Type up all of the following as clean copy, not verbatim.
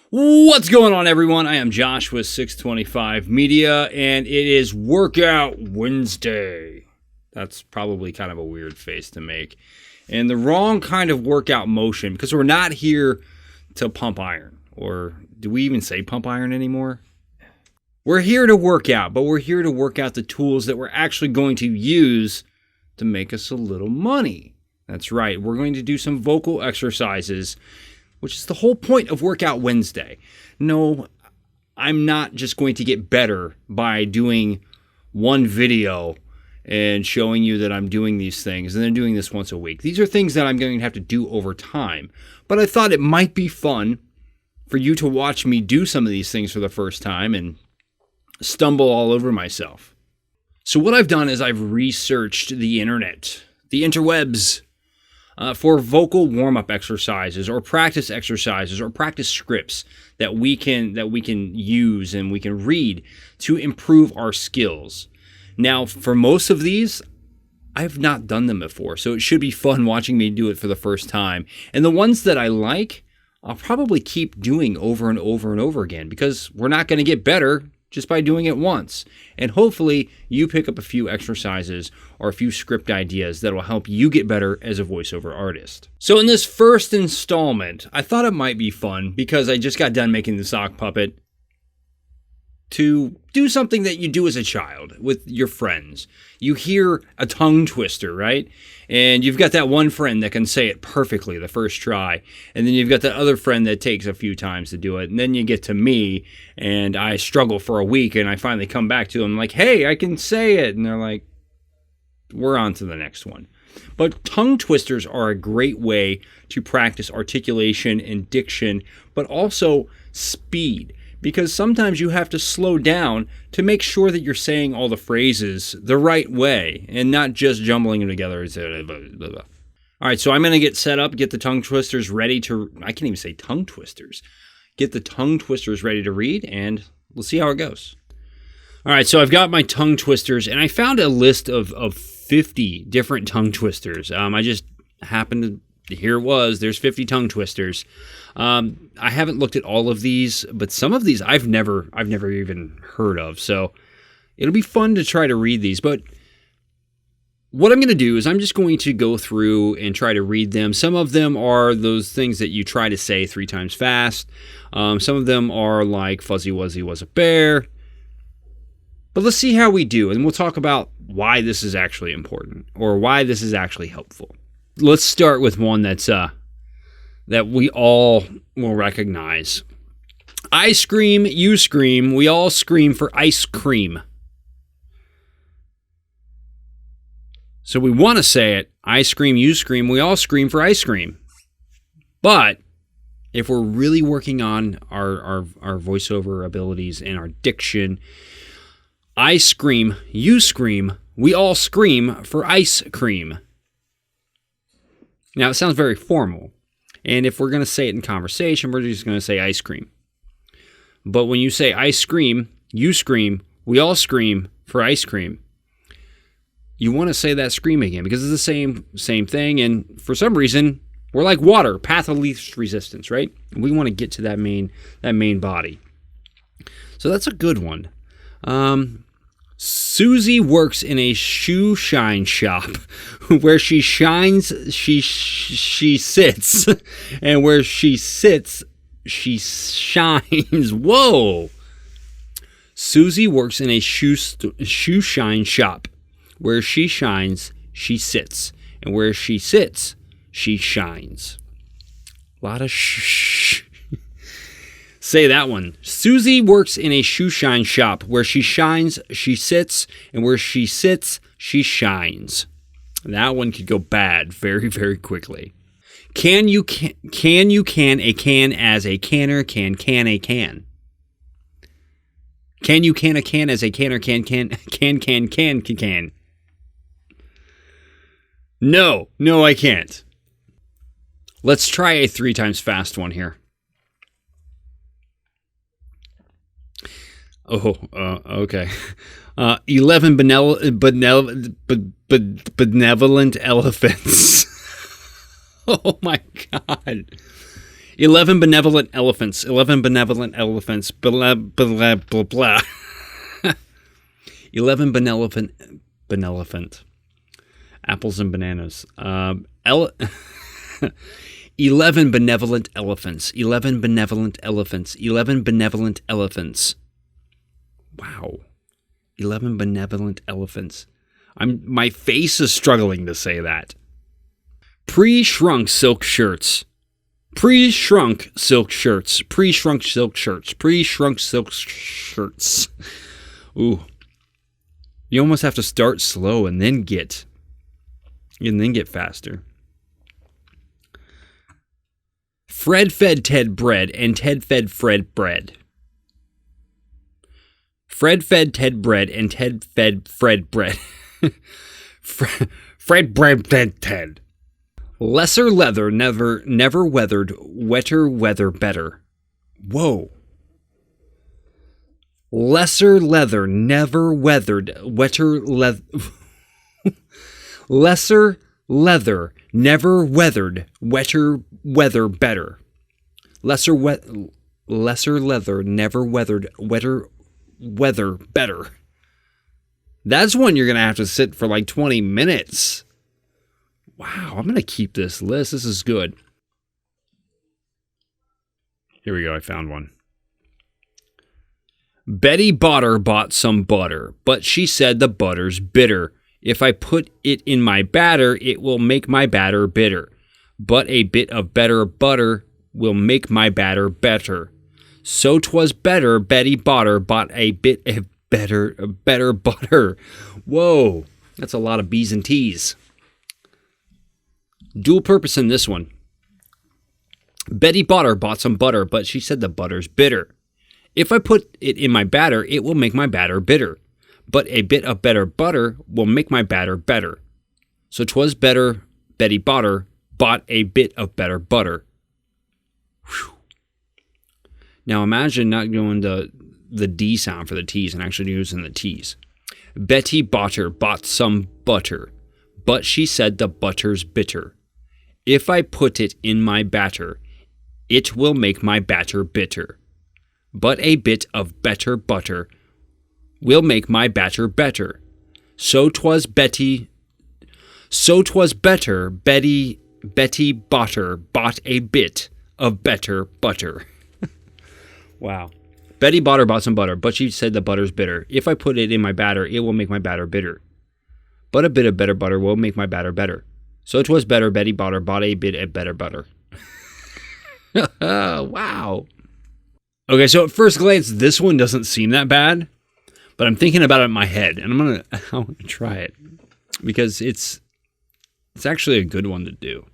What's going on, everyone? I am Josh with 625 Media, and it is Workout Wednesday. That's probably kind of a weird face to make. And the wrong kind of workout motion, because we're not here to pump iron. Or do we even say pump iron anymore? We're here to work out, but we're here to work out the tools that we're actually going to use to make us a little money. That's right. We're going to do some vocal exercises, which is the whole point of Workout Wednesday. No, I'm not just going to get better by doing one video and showing you that I'm doing these things and then doing this once a week. These are things that I'm going to have to do over time. But I thought it might be fun for you to watch me do some of these things for the first time and stumble all over myself. So what I've done is I've researched the internet, the interwebs, for vocal warm-up exercises or practice scripts that we can use and we can read to improve our skills. Now, for most of these, I've not done them before, so it should be fun watching me do it for the first time. And the ones that I like, I'll probably keep doing over and over and over again because we're not going to get better just by doing it once. And hopefully you pick up a few exercises or a few script ideas that will help you get better as a voiceover artist. So in this first installment, I thought it might be fun because I just got done making the sock puppet to do something that you do as a child with your friends. You hear a tongue twister, right? And you've got that one friend that can say it perfectly the first try. And then you've got that other friend that takes a few times to do it. And then you get to me, and I struggle for a week, and I finally come back to them like, hey, I can say it. And they're like, we're on to the next one. But tongue twisters are a great way to practice articulation and diction, but also speed. Because sometimes you have to slow down to make sure that you're saying all the phrases the right way and not just jumbling them together. All right, so I'm going to get set up, get the tongue twisters ready to... I can't even say tongue twisters. Get the tongue twisters ready to read, and we'll see how it goes. All right, so I've got my tongue twisters, and I found a list of 50 different tongue twisters. I just happened to... Here it was. There's 50 tongue twisters. I haven't looked at all of these, but some of these I've never even heard of. So it'll be fun to try to read these. But what I'm going to do is I'm just going to go through and try to read them. Some of them are those things that you try to say 3 times fast. Some of them are like Fuzzy Wuzzy was a bear. But let's see how we do, and we'll talk about why this is actually important or why this is actually helpful. Let's start with one that's that we all will recognize. I scream, you scream, we all scream for ice cream. So we want to say it, I scream, you scream, we all scream for ice cream. But if we're really working on our voiceover abilities and our diction, I scream, you scream, we all scream for ice cream. Now, it sounds very formal, and if we're going to say it in conversation, we're just going to say ice cream. But when you say I scream, you scream, we all scream for ice cream, you want to say that scream again because it's the same thing, and for some reason, we're like water, path of least resistance, right? We want to get to that main body. So that's a good one. Susie works in a shoe shine shop where she shines, she sits, and where she sits, she shines. Whoa! Susie works in a shoe shine shop where she shines, she sits, and where she sits, she shines. A lot of shh. Say that one. Susie works in a shoe shine shop where she shines, she sits, and where she sits, she shines. That one could go bad very, very quickly. Can you can a can as a canner can a can? Can you can a can as a canner can? No, I can't. Let's try a 3 times fast one here. Okay. 11 benevolent elephants. Oh my God. 11 benevolent elephants. 11 benevolent elephants. Blah, blah, blah, blah. 11 benevolent. Apples and bananas. 11 benevolent elephants. 11 benevolent elephants. 11 benevolent elephants. Wow. 11 benevolent elephants. My face is struggling to say that. Pre-shrunk silk shirts. Pre-shrunk silk shirts. Pre-shrunk silk shirts. Pre-shrunk silk shirts. Ooh. You almost have to start slow and then get faster. Fred fed Ted bread and Ted fed Fred bread. Fred fed Ted bread and Ted fed Fred bread. Fred bread fed Ted. Lesser leather never weathered, wetter weather better. Whoa. Lesser leather never weathered, wetter leather. Lesser leather never weathered, wetter weather better. Lesser leather never weathered, wetter weather better. That's one you're going to have to sit for like 20 minutes. Wow, I'm going to keep this list. This is good. Here we go. I found one. Betty Botter bought some butter, but she said the butter's bitter. If I put it in my batter, it will make my batter bitter. But a bit of better butter will make my batter better. So 'twas better Betty Botter bought a bit of better butter. Whoa, that's a lot of B's and T's. Dual purpose in this one. Betty Botter bought some butter, but she said the butter's bitter. If I put it in my batter, it will make my batter bitter. But a bit of better butter will make my batter better. So 'twas better Betty Botter bought a bit of better butter. Whew. Now imagine not going to the D sound for the T's and actually using the T's. Betty Botter bought some butter, but she said the butter's bitter. If I put it in my batter, it will make my batter bitter. But a bit of better butter will make my batter better. So 'twas better Betty Botter bought a bit of better butter. Wow. Betty Botter bought some butter, but she said the butter's bitter. If I put it in my batter, it will make my batter bitter. But a bit of better butter will make my batter better. So 'twas better Betty Botter bought a bit of better butter. Wow. Okay, so at first glance, this one doesn't seem that bad, but I'm thinking about it in my head, and I'm gonna try it because it's actually a good one to do.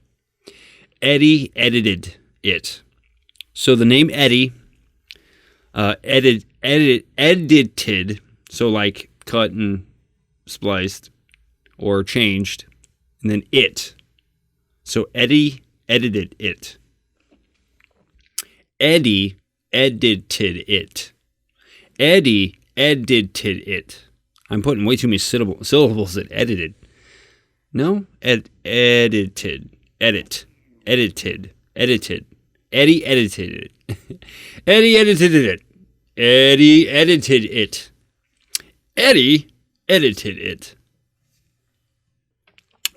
Eddie edited it. So the name Eddie, edited, so like cut and spliced or changed, and then it. So Eddie edited it. Eddie edited it. Eddie edited it. I'm putting way too many syllables at edited. No? Edited. Edit. Edited. Edited. Eddie edited it. Eddie edited it. Eddie edited it. Eddie edited it.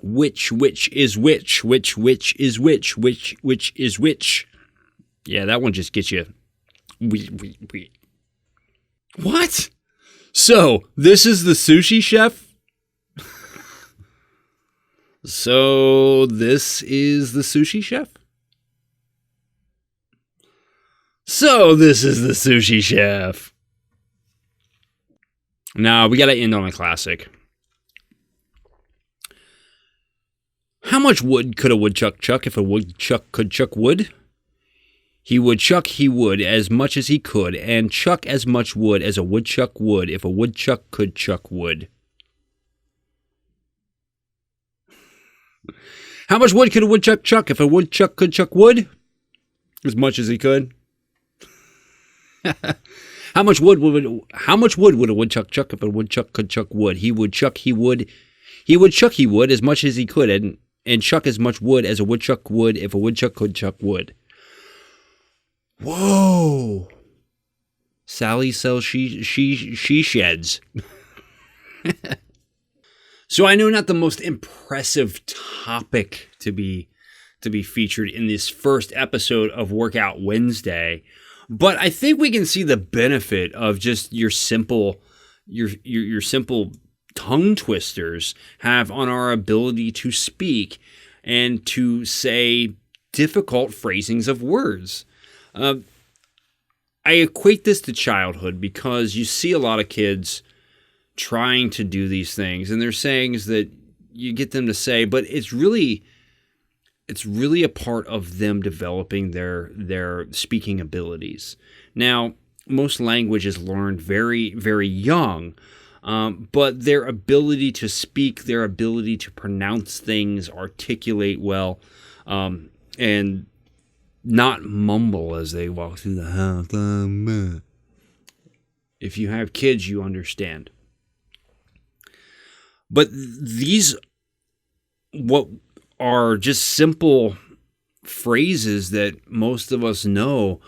Which is which is which is which. Yeah, that one just gets you. What? So, this is the sushi chef? So, this is the sushi chef? So, this is the sushi chef. Now, we gotta end on a classic. How much wood could a woodchuck chuck if a woodchuck could chuck wood? He would chuck he would as much as he could, and chuck as much wood as a woodchuck would if a woodchuck could chuck wood. How much wood could a woodchuck chuck if a woodchuck could chuck wood? As much as he could. How much wood would a woodchuck chuck if a woodchuck could chuck wood? He would chuck he would as much as he could, and chuck as much wood as a woodchuck would if a woodchuck could chuck wood. Whoa. Sally sells she sheds. So I know not the most impressive topic to be featured in this first episode of Workout Wednesday, but I think we can see the benefit of just your simple tongue twisters have on our ability to speak and to say difficult phrasings of words. I equate this to childhood because you see a lot of kids trying to do these things, and they're sayings that you get them to say, but it's really a part of them developing their speaking abilities. Now, most language is learned very, very young, but their ability to speak, their ability to pronounce things, articulate well, and not mumble as they walk through the house. If you have kids, you understand. But these, what are just simple phrases that most of us know,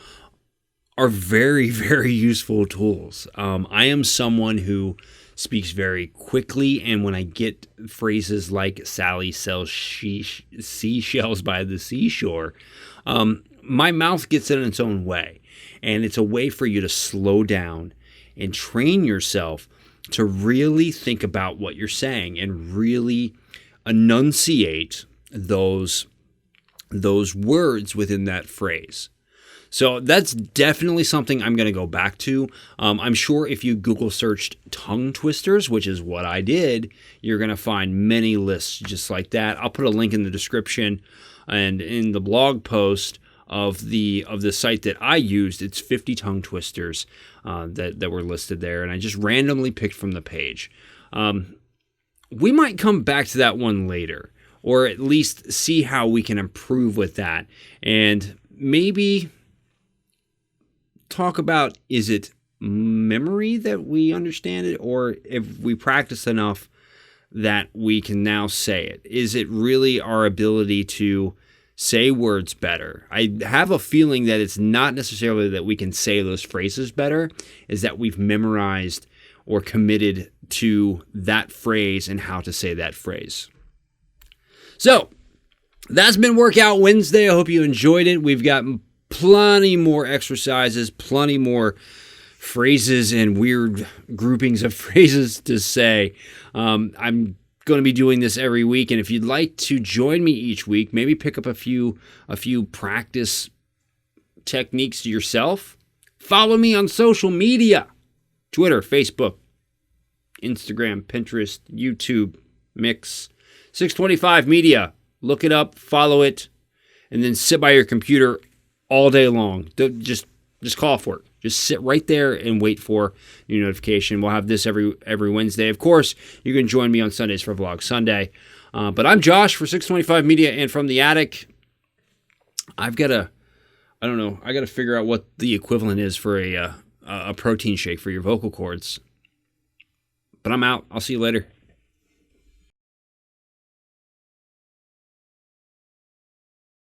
are very, very useful tools. I am someone who speaks very quickly, and when I get phrases like Sally sells seashells by the seashore, my mouth gets in its own way. And it's a way for you to slow down and train yourself to really think about what you're saying and really enunciate those words within that phrase. So that's definitely something I'm going to go back to. I'm sure if you Google searched tongue twisters, which is what I did, you're going to find many lists just like that. I'll put a link in the description and in the blog post of the site that I used. It's 50 tongue twisters that were listed there, and I just randomly picked from the page. We might come back to that one later, or at least see how we can improve with that, and maybe talk about, is it memory that we understand it, or if we practice enough that we can now say it? Is it really our ability to say words better? I have a feeling that it's not necessarily that we can say those phrases better, is that we've memorized or committed to that phrase and how to say that phrase. So, that's been Workout Wednesday. I hope you enjoyed it. We've got plenty more exercises, plenty more phrases and weird groupings of phrases to say. I'm going to be doing this every week, and if you'd like to join me each week, maybe pick up a few practice techniques yourself, follow me on social media: Twitter, Facebook, Instagram, Pinterest, YouTube, Mix, 625 Media. Look it up, follow it, and then sit by your computer all day long. Just call for it. Just sit right there and wait for your notification. We'll have this every Wednesday. Of course, you can join me on Sundays for Vlog Sunday. But I'm Josh for 625 Media, and from the attic, I got to figure out what the equivalent is for a protein shake for your vocal cords. But I'm out. I'll see you later.